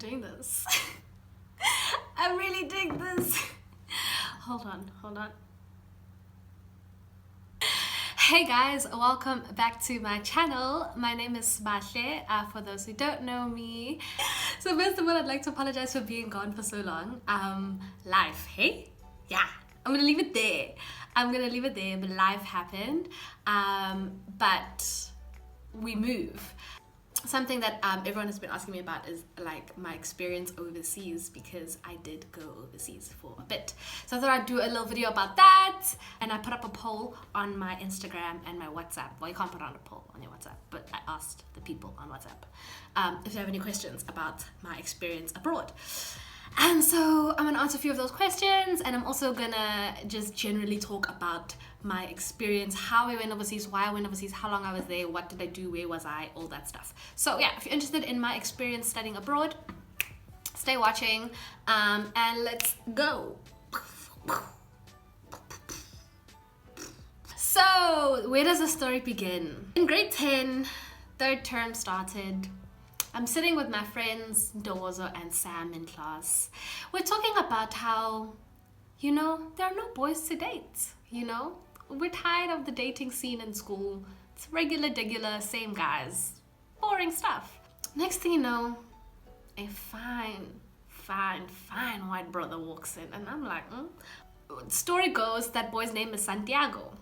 doing this. I'm really doing this. Hold on. Hey guys, welcome back to my channel. My name is Bahle, for those who don't know me. So first of all, I'd like to apologize for being gone for so long. Life, hey? Yeah, I'm gonna leave it there. But life happened. But we move. Something that everyone has been asking me about is like my experience overseas, because I did go overseas for a bit. So I thought I'd do a little video about that, and I put up a poll on my Instagram and my WhatsApp. Well, you can't put on a poll on your WhatsApp, but I asked the people on WhatsApp if they have any questions about my experience abroad. And so I'm gonna answer a few of those questions, and I'm also gonna just generally talk about my experience, how I went overseas, why I went overseas, how long I was there, what did I do, where was I, all that stuff. So yeah, if you're interested in my experience studying abroad, stay watching, and let's go. So where does the story begin? In grade 10, third term started. I'm sitting with my friends Dozo and Sam in class. We're talking about how, there are no boys to date, We're tired of the dating scene in school. It's regular, same guys. Boring stuff. Next thing you know, a fine white brother walks in, and I'm like, Story goes that boy's name is Santiago.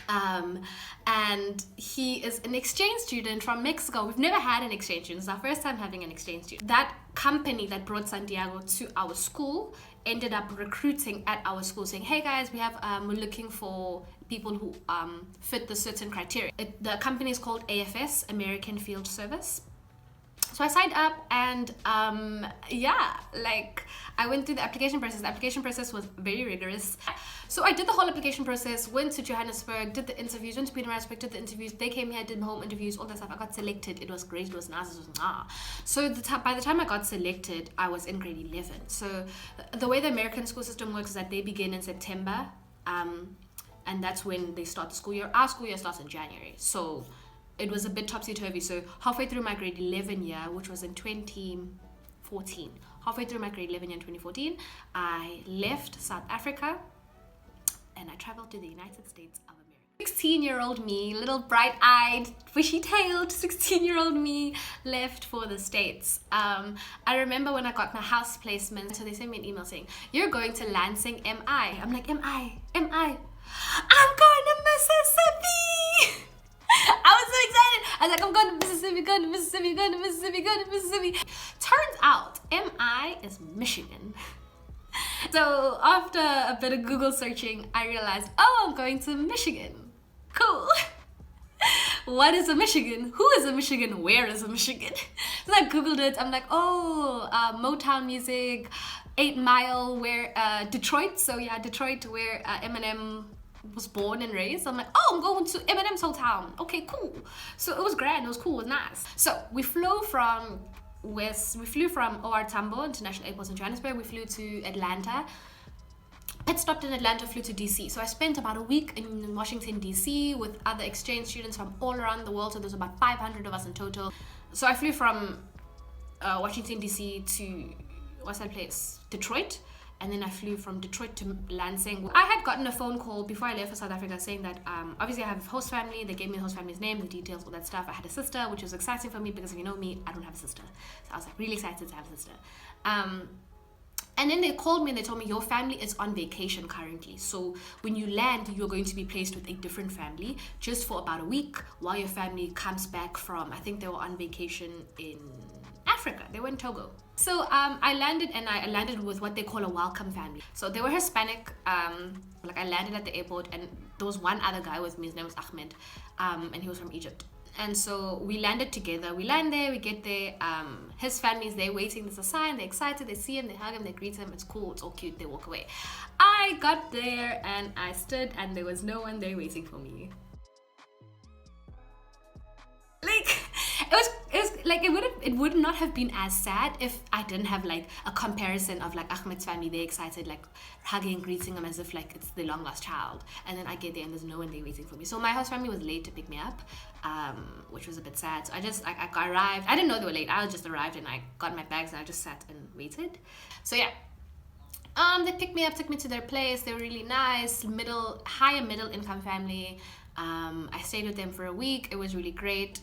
And he is an exchange student from Mexico. We've never had an exchange student. It's our first time having an exchange student. That company that brought Santiago to our school ended up recruiting at our school, saying, hey guys, we're looking for people who fit the certain criteria. The company is called AFS, American Field Service. So I signed up, and I went through the application process. The application process was very rigorous. So I did the whole application process, went to Johannesburg, did the interviews, went to Pietermaritzburg, did the interviews. They came here, did home interviews, all that stuff. I got selected. It was great. It was nice. It was So by the time I got selected, I was in grade 11. So the way the American school system works is that they begin in September, and that's when they start the school year. Our school year starts in January. So it was a bit topsy-turvy. So halfway through my grade 11 year, which was in 2014, halfway through my grade 11 year in 2014, I left South Africa and I traveled to the United States of America. 16-year-old me, little bright-eyed, bushy-tailed 16-year-old me left for the States. I remember when I got my house placement, so they sent me an email saying, you're going to Lansing, MI. I'm like, MI. I'm going to Mississippi. I was so excited. I was like, I'm going to Mississippi. Turns out, MI is Michigan. So after a bit of Google searching, I realized, I'm going to Michigan. Cool. What is a Michigan? Who is a Michigan? Where is a Michigan? So I Googled it. I'm like, Motown music, 8 Mile, where Detroit. So yeah, Detroit, where Eminem was born and raised. I'm like, I'm going to Eminem's hometown. Okay, cool. So it was grand, it was cool, it was nice. So we flew from OR Tambo International Airport in Johannesburg. We flew to Atlanta. Pit stopped in Atlanta, flew to DC. So I spent about a week in Washington, DC with other exchange students from all around the world. So there's about 500 of us in total. So I flew from Washington, DC to, what's that place? Detroit. And then I flew from Detroit to Lansing. I had gotten a phone call before I left for South Africa saying that obviously I have a host family. They gave me the host family's name, the details, all that stuff. I had a sister, which was exciting for me because if you know me, I don't have a sister. So I was like really excited to have a sister. And then they called me and they told me your family is on vacation currently. So when you land, you're going to be placed with a different family just for about a week while your family comes back from, I think they were on vacation in Africa. They were in Togo. So I landed with what they call a welcome family. So they were Hispanic. I landed at the airport, and there was one other guy with me. His name was Ahmed, and he was from Egypt. And so we landed together. We land there, we get there. His family's there waiting. There's a sign. They're excited. They see him. They hug him. They greet him. It's cool. It's all cute. They walk away. I got there and I stood, and there was no one there waiting for me. It was like it would not have been as sad if I didn't have like a comparison of like Ahmed's family. They're excited, like hugging, greeting him as if like it's their long lost child, and then I get there and there's no one there waiting for me. So my host family was late to pick me up, which was a bit sad. So I arrived. I didn't know they were late. I just arrived and I got my bags and I just sat and waited. So yeah. They picked me up, took me to their place. They were really nice, higher middle income family. I stayed with them for a week. It was really great.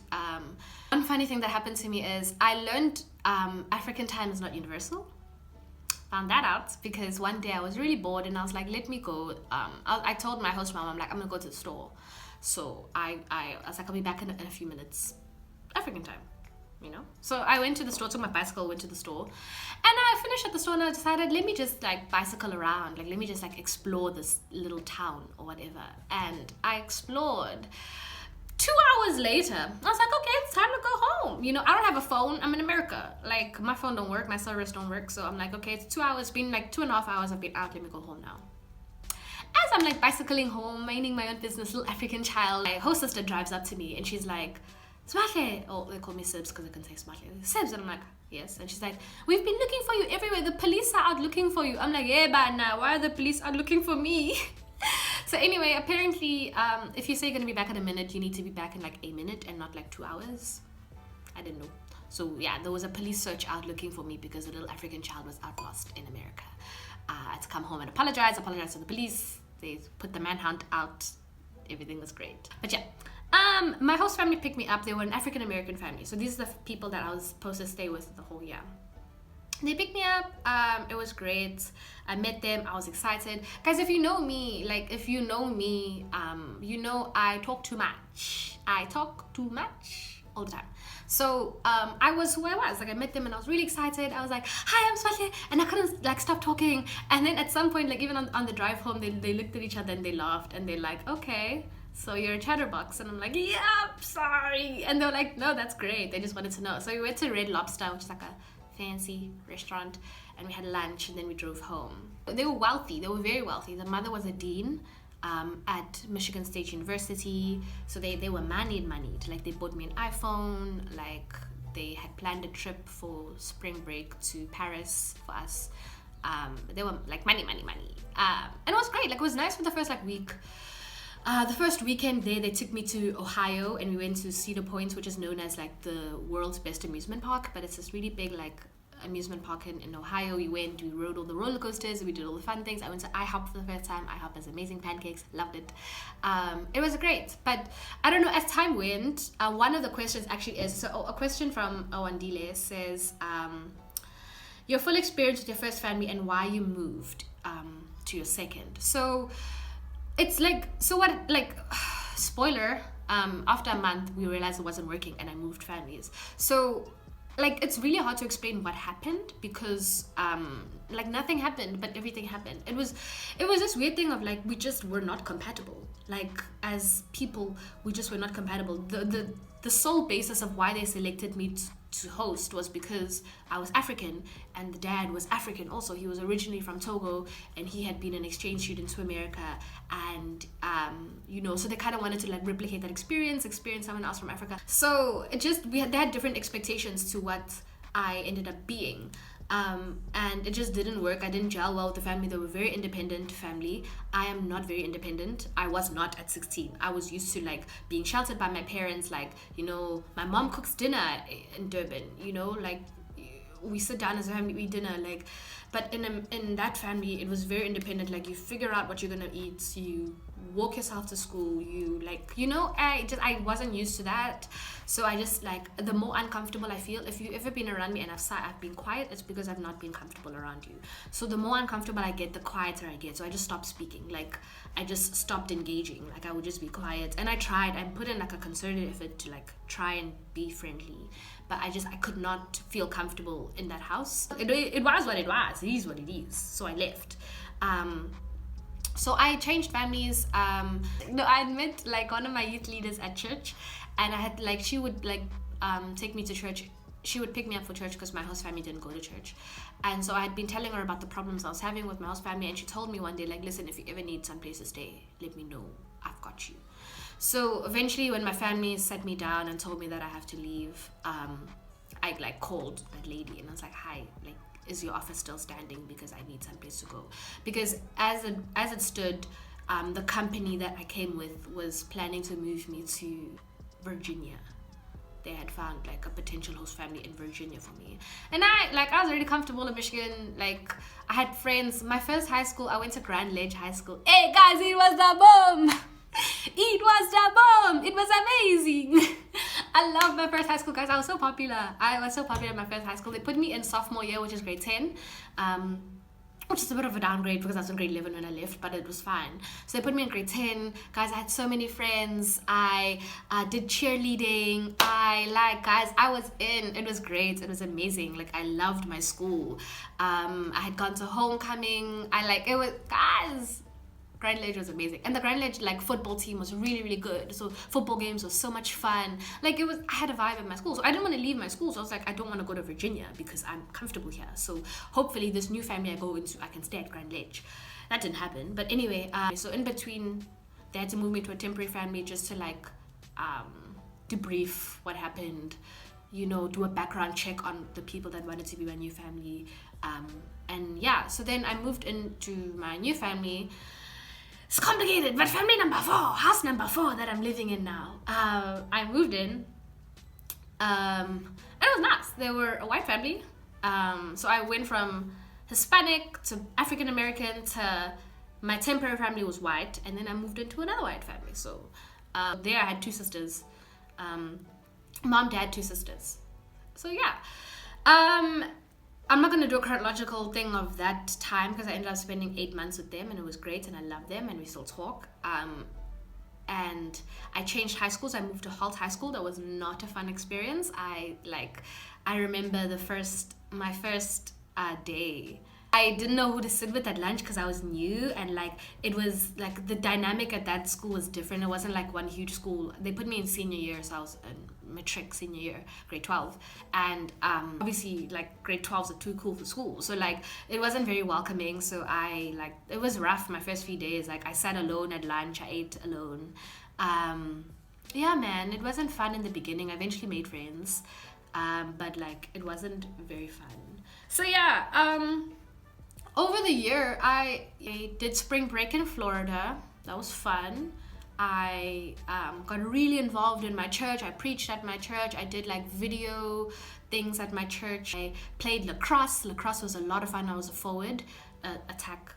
One funny thing that happened to me is I learned African time is not universal. Found that out because one day I was really bored and I was like, let me go. I told my host mom, I'm like, I'm gonna go to the store. So I was like, I'll be back in a few minutes. African time. So I went to the store, took my bicycle, went to the store, and I finished at the store and I decided, let me just like bicycle around, like let me just like explore this little town or whatever. And I explored. 2 hours later, I was like, okay, it's time to go home. I don't have a phone. I'm in America. Like my phone don't work, my service don't work. So I'm like, okay, it's 2 hours, been like 2.5 hours I've been out, let me go home now. As I'm like bicycling home, minding my own business, little African child, my host sister drives up to me and she's like, Smahle. Oh, they call me Sibs because I can say Smahle. Sibs. And I'm like, yes. And she's like, we've been looking for you everywhere. The police are out looking for you. I'm like, yeah, but now why are the police out looking for me? So anyway, apparently, if you say you're going to be back in a minute, you need to be back in like a minute and not like 2 hours. I didn't know. So yeah, there was a police search out looking for me because a little African child was out lost in America. I had to come home and apologize to the police. They put the manhunt out. Everything was great. But yeah. My host family picked me up. They were an African American family. So these are the people that I was supposed to stay with the whole year. They picked me up. It was great. I met them. I was excited. Guys, if you know me, I talk too much. I talk too much all the time. So I was who I was. Like I met them and I was really excited. I was like, hi, I'm Swahle. And I couldn't like stop talking. And then at some point, like even on the drive home, they looked at each other and they laughed and they're like, okay. So you're a chatterbox. And I'm like, yep, sorry. And they were like, no, that's great. They just wanted to know. So we went to Red Lobster, which is like a fancy restaurant. And we had lunch and then we drove home. They were wealthy. They were very wealthy. The mother was a dean at Michigan State University. So they were moneyed. Like they bought me an iPhone. Like they had planned a trip for spring break to Paris for us. They were like money. And it was great. Like it was nice for the first like week. The first weekend there, they took me to Ohio and we went to Cedar Point, which is known as like the world's best amusement park, but it's this really big like amusement park in Ohio. We rode all the roller coasters, we did all the fun things. I went to IHOP for the first time. IHOP has amazing pancakes, loved it. It was great, but I don't know, as time went, one of the questions actually is, a question from Owandile says, your full experience with your first family and why you moved to your second. So it's like, so what, like, spoiler, after a month, we realized it wasn't working and I moved families. So, like, it's really hard to explain what happened because, like, nothing happened, but everything happened. It was this weird thing of, like, we just were not compatible. Like, as people, we just were not compatible. The sole basis of why they selected me to host was because I was African and the dad was African also. He was originally from Togo and he had been an exchange student to America, and so they kind of wanted to like replicate that experience someone else from Africa. So they had different expectations to what I ended up being. And it just didn't work. I didn't gel well with the family. They were a very independent family. I am not very independent. I was not at 16. I was used to like being sheltered by my parents. Like, my mom cooks dinner in Durban, like we sit down as a family, we eat dinner, like, but in that family, it was very independent. Like you figure out what you're gonna eat, you walk yourself to school, you like, I wasn't used to that. So I just like, the more uncomfortable I feel, if you've ever been around me and I've been quiet, it's because I've not been comfortable around you. So the more uncomfortable I get, the quieter I get. So I just stopped speaking. Like I just stopped engaging. Like I would just be quiet. And I put in like a concerted effort to like try and be friendly, but I could not feel comfortable in that house. It was what it was. It is what it is. So I left. So I changed families. I met like one of my youth leaders at church, and I had like, she would like take me to church. She would pick me up for church because my host family didn't go to church. And so I had been telling her about the problems I was having with my host family, and she told me one day, like, listen, if you ever need some place to stay, let me know. I've got you. So eventually when my family sat me down and told me that I have to leave, I like called that lady and I was like, hi, like, is your office still standing, because I need someplace to go. Because as it stood, the company that I came with was planning to move me to Virginia. They had found like a potential host family in Virginia for me, and I was already comfortable in Michigan. Like, I had friends. My first high school, I went to Grand Ledge High School. Hey guys, it was the bomb. It was the bomb. It was amazing. I loved my first high school, guys. I was so popular. I was so popular in my first high school. They put me in sophomore year, which is grade 10. Which is a bit of a downgrade because I was in grade 11 when I left, but it was fine. So they put me in grade 10. Guys, I had so many friends. I did cheerleading. Guys, I was in. It was great. It was amazing. Like, I loved my school. I had gone to homecoming. Guys, Grand Ledge was amazing. And the Grand Ledge, like, football team was really, really good. So football games were so much fun. Like, I had a vibe at my school. So I didn't want to leave my school. So I was like, I don't want to go to Virginia because I'm comfortable here. So hopefully this new family I go into, I can stay at Grand Ledge. That didn't happen. But anyway, so in between, they had to move me to a temporary family just to, like, debrief what happened, you know, do a background check on the people that wanted to be my new family. And yeah, so then I moved into my new family. It's complicated, but family number 4, house number 4 that I'm living in now. I moved in, and it was nice. They were a white family. So I went from Hispanic to African American to my temporary family was white, and then I moved into another white family. So there I had 2 sisters. Mom, dad, 2 sisters. So yeah. I'm not going to do a chronological thing of that time because I ended up spending 8 months with them and it was great and I love them and we still talk. And I changed high schools. I moved to Holt High School. That was not a fun experience. I remember my first day. I didn't know who to sit with at lunch because I was new, and like it was like the dynamic at that school was different. It wasn't like one huge school. They put me in senior year, so I was in matric senior year, grade 12, and obviously like grade 12s are too cool for school, so like it wasn't very welcoming. So it was rough my first few days. Like I sat alone at lunch, I ate alone. Yeah, man, it wasn't fun in the beginning. I eventually made friends, but like it wasn't very fun. So yeah, over the year, I did spring break in Florida. That was fun. I got really involved in my church. I preached at my church. I did like video things at my church. I played lacrosse. Lacrosse was a lot of fun. I was a forward, attack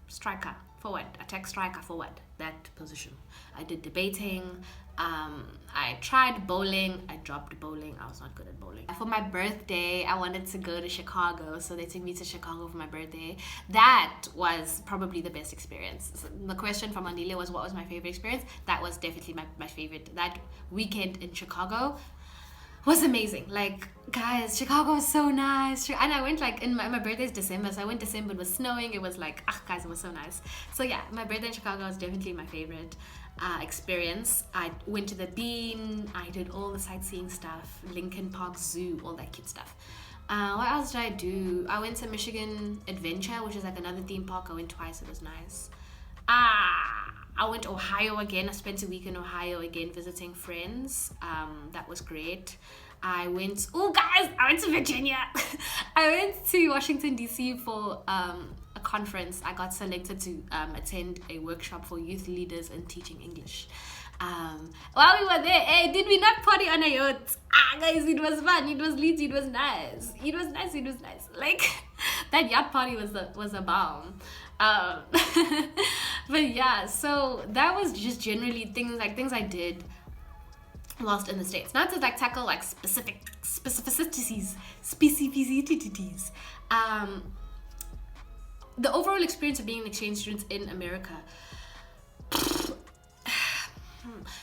striker, forward, attack striker, forward, that position. I did debating. I tried bowling. I dropped bowling. I was not good at bowling. For my birthday, I wanted to go to Chicago, so they took me to Chicago for my birthday. That was probably the best experience. So the question from Andile was, what was my favorite experience? That was definitely my favorite. That weekend in Chicago was amazing. Like, guys, Chicago was so nice. And I went like in my birthday is December, so I went December. It was snowing. It was like, guys, it was so nice. So yeah, my birthday in Chicago was definitely my favorite experience. I went to the Bean. I did all the sightseeing stuff, Lincoln Park Zoo, all that cute stuff. What else did I do? I went to Michigan Adventure, which is like another theme park. I went twice. It was nice. I went to Ohio again. I spent a week in Ohio again visiting friends. That was great. I went to Virginia. I went to Washington DC for a conference. I got selected to attend a workshop for youth leaders in teaching English. While we were there, did we not party on a yacht? Guys, it was fun. It was lit. It was nice. It was nice. Like that yacht party was a bomb. But yeah, so that was just generally things I did whilst in the States. Not to like tackle like specificities. The overall experience of being an exchange student in America.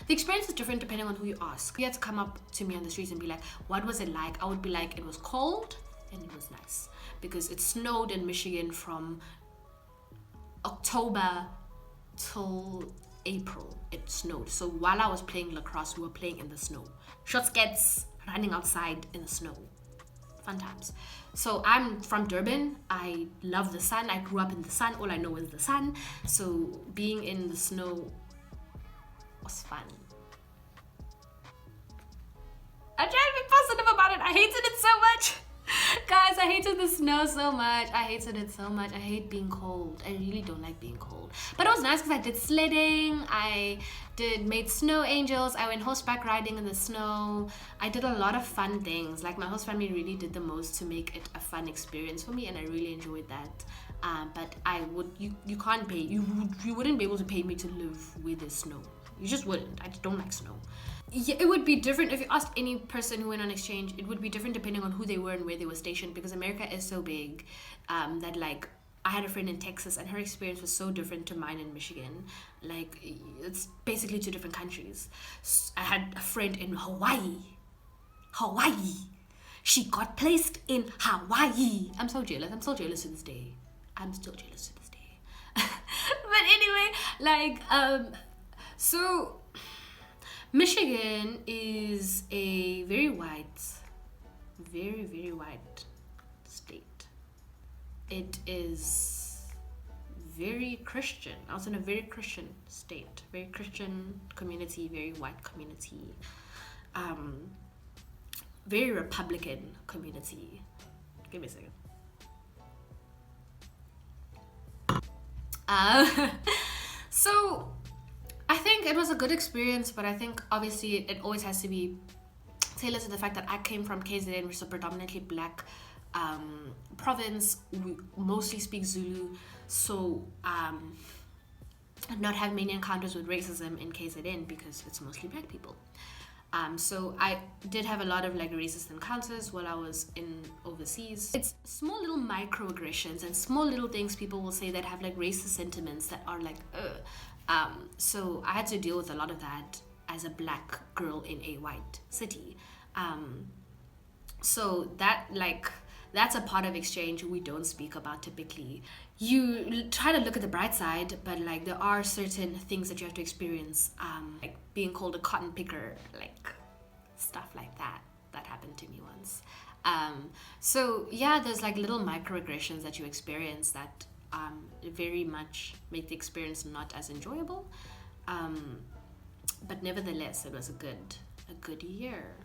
The experience is different depending on who you ask. You had to come up to me on the streets and be like, what was it like? I would be like, it was cold and it was nice. Because it snowed in Michigan from October till April. It snowed. So while I was playing lacrosse, we were playing in the snow. Short skirts, running outside in the snow. Fun times. So I'm from Durban. I love the sun. I grew up in the sun. All I know is the sun. So being in the snow was fun. I try to be positive about it. I hated it so much. Guys, I hated the snow so much. I hated it so much. I hate being cold. I really don't like being cold. But it was nice because I did sledding. I made snow angels. I went horseback riding in the snow. I did a lot of fun things. Like my host family really did the most to make it a fun experience for me, and I really enjoyed that. But you can't pay. You wouldn't be able to pay me to live where there's snow. You just wouldn't. I just don't like snow. Yeah, it would be different if you asked any person who went on exchange. It would be different depending on who they were and where they were stationed, because America is so big that like I had a friend in Texas and her experience was so different to mine in Michigan. Like it's basically two different countries. I had a friend in Hawaii. She got placed in Hawaii. I'm so jealous. I'm still jealous to this day. But anyway, like so Michigan is a very white state. It is very Christian. I was in a very Christian state, very Christian community, very white community, very Republican community. Give me a second. So I think it was a good experience, but I think obviously it always has to be tailored to the fact that I came from KZN, which is a predominantly black province. We mostly speak Zulu, so not have many encounters with racism in KZN because it's mostly black people. So I did have a lot of like racist encounters while I was in overseas. It's small little microaggressions and small little things people will say that have like racist sentiments that are like so I had to deal with a lot of that as a black girl in a white city. So that's a part of exchange we don't speak about typically. You try to look at the bright side, but like there are certain things that you have to experience, like being called a cotton picker, like stuff like that happened to me once. So yeah, there's like little microaggressions that you experience that very much make the experience not as enjoyable, but nevertheless it was a good year.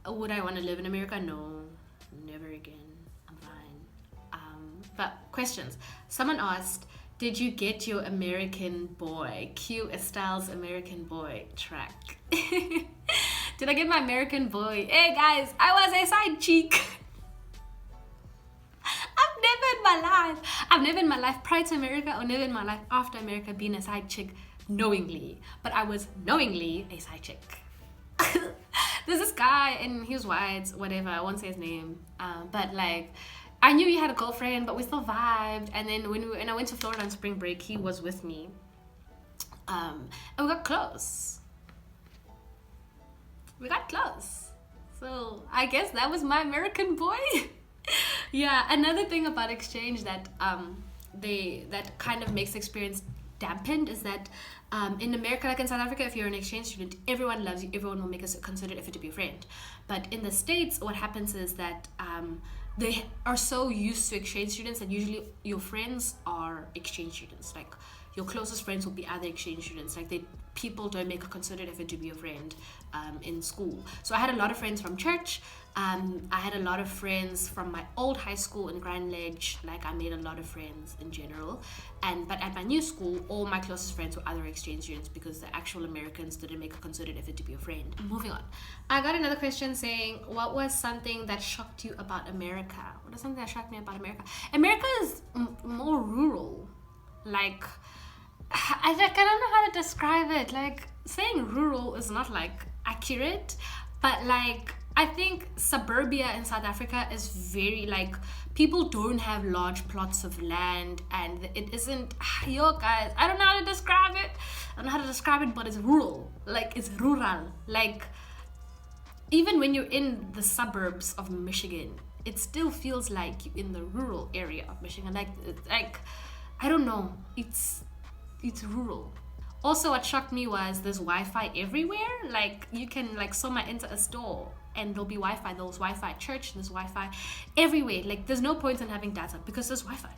Would I want to live in America? No, never again. I'm fine. But questions. Someone asked, did you get your American Boy? Q Estelle's American Boy track. Did I get my American Boy? Hey guys, I was a side chick. I've never in my life prior to America or never in my life after America been a side chick knowingly, but I was knowingly a side chick. There's this guy and he was white, whatever, I won't say his name, but like I knew he had a girlfriend, but we still vibed. And then when I went to Florida on spring break, he was with me, and we got close. So I guess that was my American Boy. Yeah, another thing about exchange that that kind of makes the experience dampened is that in America, like in South Africa, if you're an exchange student, everyone loves you, everyone will make a concerted effort to be a friend. But in the States, what happens is that they are so used to exchange students that usually your friends are exchange students. Like your closest friends will be other exchange students. Like people don't make a concerted effort to be a friend in school. So I had a lot of friends from church. I had a lot of friends from my old high school in Grand Ledge. Like I made a lot of friends in general. But at my new school, all my closest friends were other exchange students because the actual Americans didn't make a concerted effort to be a friend. Moving on. I got another question saying, what was something that shocked you about America? What is something that shocked me about America? America is more rural. Like, I don't know how to describe it. Like, saying rural is not like accurate, but like I think suburbia in South Africa is very like people don't have large plots of land, and it isn't guys, I don't know how to describe it. But it's rural. Like it's rural. Like even when you're in the suburbs of Michigan, it still feels like you're in the rural area of Michigan. Like I don't know. It's rural. Also, what shocked me was there's Wi-Fi everywhere. Like you can like enter a store and there'll be Wi-Fi. There's Wi-Fi at church. There's Wi-Fi everywhere. Like there's no point in having data because there's Wi-Fi.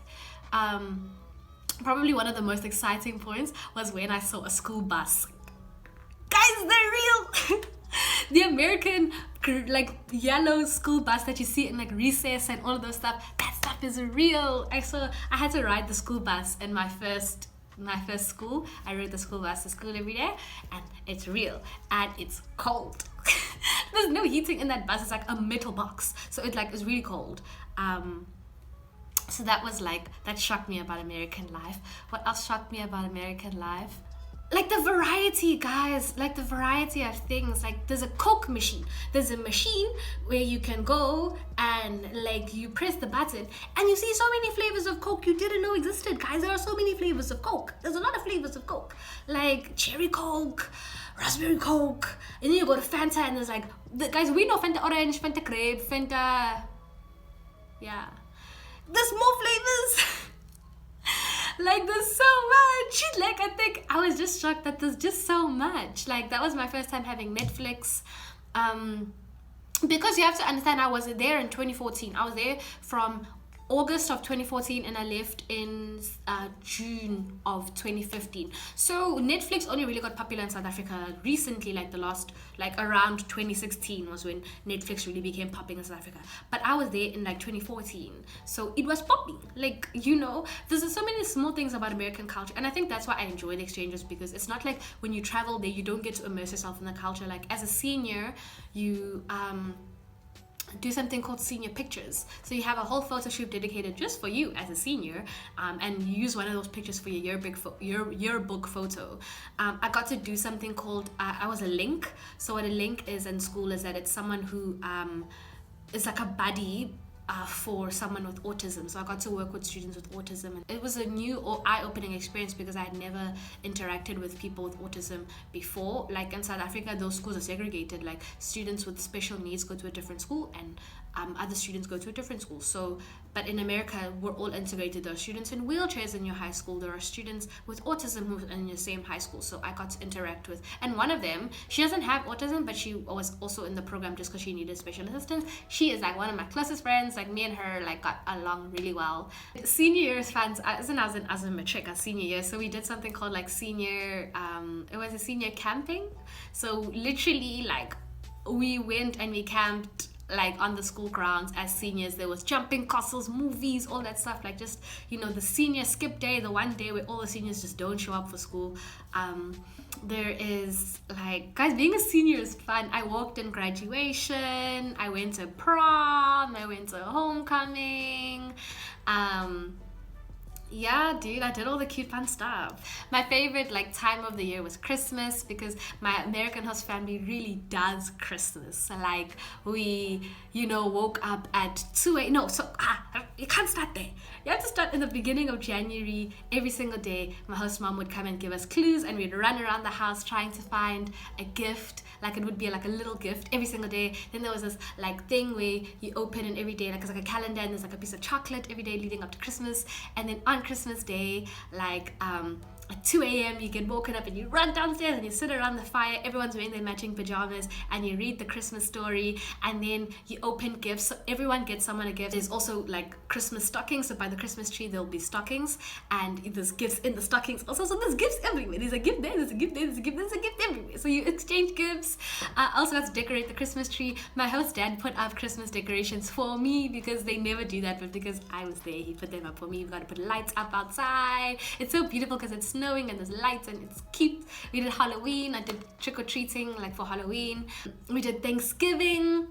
Probably one of the most exciting points was when I saw a school bus Guys, they're real. The American like yellow school bus that you see in like recess and all of those stuff, that stuff is real. I had to ride the school bus in my first school. I rode the school bus to school every day, and it's real and it's cold. There's no heating in that bus. It's like a metal box, so it like is really cold. So that was like, that shocked me about American life. What else shocked me about American life? Like the variety, guys, like the variety of things. Like there's a Coke machine. There's a machine where you can go and like you press the button and you see so many flavors of Coke you didn't know existed, guys. There are so many flavors of Coke. There's a lot of flavors of Coke, like cherry Coke, raspberry Coke, and then you go to Fanta and there's like, guys, we know Fanta orange, Fanta grape, Fanta, yeah. There's more flavors. Like there's so much. Like I think I was just shocked that there's just so much. Like that was my first time having Netflix. Because you have to understand, I was there in 2014. I was there from August of 2014 and I left in June of 2015. So Netflix only really got popular in South Africa recently, like the last, like around 2016 was when Netflix really became popping in South Africa. But I was there in like 2014, so it was popping. Like, you know, there's so many small things about American culture, and I think that's why I enjoy the exchanges, because it's not like when you travel there you don't get to immerse yourself in the culture. Like as a senior, you do something called senior pictures. So you have a whole photo shoot dedicated just for you as a senior, and you use one of those pictures for your yearbook photo. I got to do something called, I was a link. So what a link is in school is that it's someone who is like a buddy for someone with autism. So I got to work with students with autism, and it was a new or eye-opening experience because I had never interacted with people with autism before. Like in South Africa, those schools are segregated. Like students with special needs go to a different school, and other students go to a different school. So, but in America, we're all integrated. There are students in wheelchairs in your high school. There are students with autism who are in your same high school. So I got to interact with, and one of them, she doesn't have autism, but she was also in the program just because she needed special assistance. She is like one of my closest friends. Like me and her like got along really well. Senior year is fun. I was in matric, a senior year. So we did something called like senior, it was a senior camping. So literally like we went and we camped like on the school grounds as seniors. There was jumping castles, movies, all that stuff. Like just, you know, the senior skip day, the one day where all the seniors just don't show up for school. There is like, guys, being a senior is fun. I walked in graduation, I went to prom, I went to homecoming. Yeah, dude, I did all the cute fun stuff. My favorite like time of the year was Christmas, because my American host family really does Christmas. So, like we, you know, woke up at 2 a.m. No, so you can't start there. You have to start in the beginning of January. Every single day, my host mom would come and give us clues, and we'd run around the house trying to find a gift. Like it would be like a little gift every single day. Then there was this like thing where you open, and every day like it's like a calendar, and there's like a piece of chocolate every day leading up to Christmas. And then on Christmas Day, like at 2 a.m. you get woken up and you run downstairs and you sit around the fire. Everyone's wearing their matching pajamas, and you read the Christmas story, and then you open gifts. So everyone gets someone a gift. There's also like Christmas stockings. So by the Christmas tree there'll be stockings, and there's gifts in the stockings also. So there's gifts everywhere. There's a gift there, there's a gift there, there's a gift, there's a gift everywhere. So you exchange gifts. Also got to decorate the Christmas tree. My host dad put up Christmas decorations for me because they never do that, but because I was there, he put them up for me. We've got to put lights up outside. It's so beautiful because it's snowing and there's lights and it's cute. We did Halloween. I did trick-or-treating like for Halloween. We did Thanksgiving.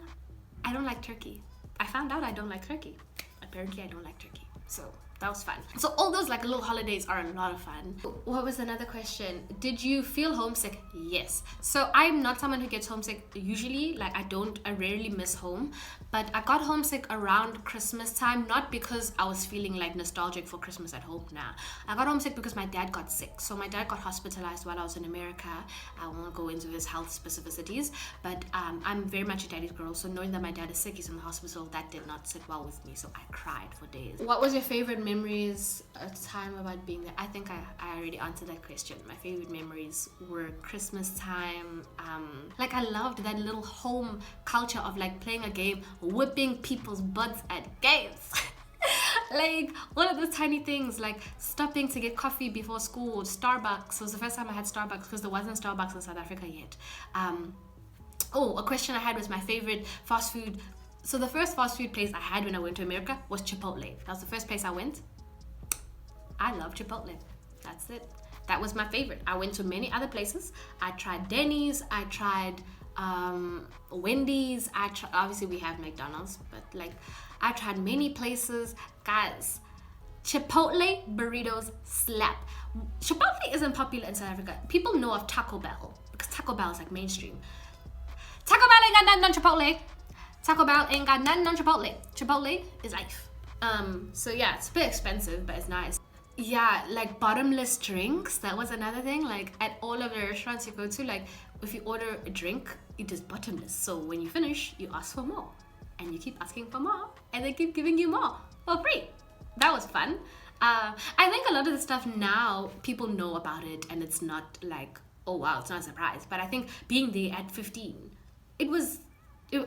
I don't like turkey. I found out I don't like turkey. Apparently I don't like turkey. So that was fun. So all those like little holidays are a lot of fun. What was another question? Did you feel homesick? Yes. So I'm not someone who gets homesick usually. Like I rarely miss home. But I got homesick around Christmas time, not because I was feeling like nostalgic for Christmas at home. Nah. I got homesick because my dad got sick. So my dad got hospitalized while I was in America. I won't go into his health specificities, but I'm very much a daddy's girl. So knowing that my dad is sick, he's in the hospital, that did not sit well with me. So I cried for days. What was your favorite memories at the time about being there? I think I already answered that question. My favorite memories were Christmas time. Like I loved that little home culture of like playing a game, whipping people's butts at games. Like all of those tiny things, like stopping to get coffee before school. Starbucks. It was the first time I had Starbucks because there wasn't Starbucks in South Africa yet. Oh, a question I had was my favorite fast food. So the first fast food place I had when I went to America was Chipotle. That was the first place I went. I love Chipotle. That's it. That was my favorite. I went to many other places. I tried Denny's. I tried Wendy's. Obviously we have McDonald's, but like I tried many places. Guys, Chipotle burritos slap. Chipotle isn't popular in South Africa. People know of Taco Bell because Taco Bell is like mainstream. Taco Bell ain't got nothing on Chipotle. Taco Bell ain't got nothing on Chipotle. Chipotle is life. So yeah, it's a bit expensive, but it's nice. Yeah, like bottomless drinks. That was another thing. Like at all of the restaurants you go to, like if you order a drink, it is bottomless. So when you finish, you ask for more, and you keep asking for more, and they keep giving you more for free. That was fun. I think a lot of the stuff now people know about it, and it's not like, oh wow, it's not a surprise. But I think being there at 15,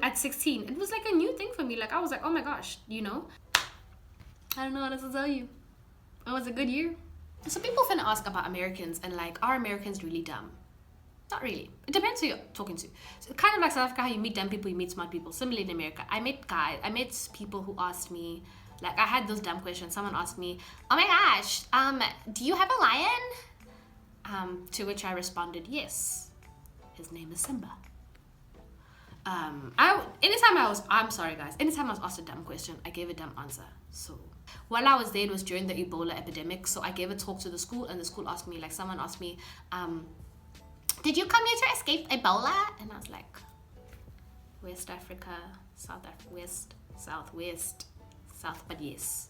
at 16, it was like a new thing for me. Like I was like, oh my gosh, you know. I don't know what else to tell you. It was a good year. So people finna ask about Americans and like, are Americans really dumb? Not really. It depends who you're talking to. So kind of like South Africa, how you meet dumb people, you meet smart people. Similarly in America, I met people who asked me, like I had those dumb questions. Someone asked me, oh my gosh, do you have a lion? To which I responded, yes. His name is Simba. Anytime I was asked a dumb question, I gave a dumb answer. So while I was there, it was during the Ebola epidemic, so I gave a talk to the school, and the school asked me, like someone asked me, did you come here to escape Ebola? And I was like, West Africa, West, Southwest, South, but yes,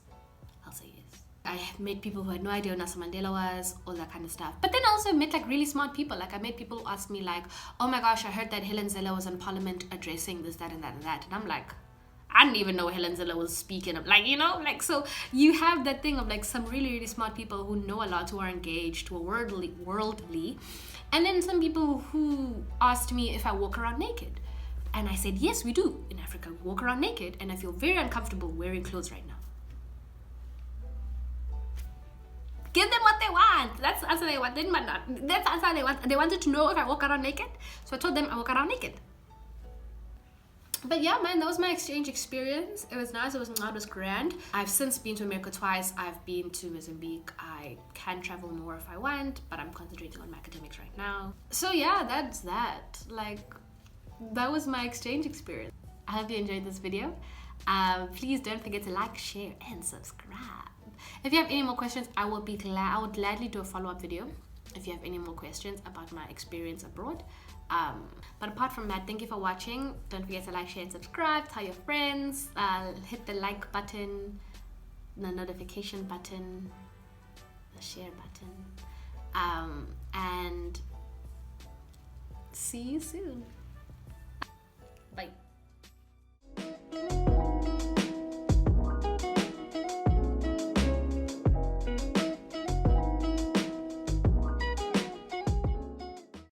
I'll say yes. I met people who had no idea who Nelson Mandela was, all that kind of stuff. But then I also met like really smart people. Like I met people who asked me like, oh my gosh, I heard that Helen Zille was in Parliament addressing this, that, and that, and that. And I'm like, I didn't even know Helen Zille was speaking of, like, you know, like, so you have that thing of like some really, really smart people who know a lot, who are engaged, who are worldly. And then some people who asked me if I walk around naked. And I said, yes, we do. In Africa, we walk around naked, and I feel very uncomfortable wearing clothes right now. Give them what they want. That's the answer they want. That's the answer they want. They wanted to know if I walk around naked. So I told them I walk around naked. But yeah, man, that was my exchange experience. It was nice. It was grand. I've since been to America twice. I've been to Mozambique. I can travel more if I want, but I'm concentrating on my academics right now. So yeah, that's that. Like, that was my exchange experience. I hope you enjoyed this video. Please don't forget to like, share, and subscribe. If you have any more questions, I would gladly do a follow-up video if you have any more questions about my experience abroad. But apart from that, thank you for watching. Don't forget to like, share, and subscribe. Tell your friends. Hit the like button, the notification button, the share button, and see you soon. Bye.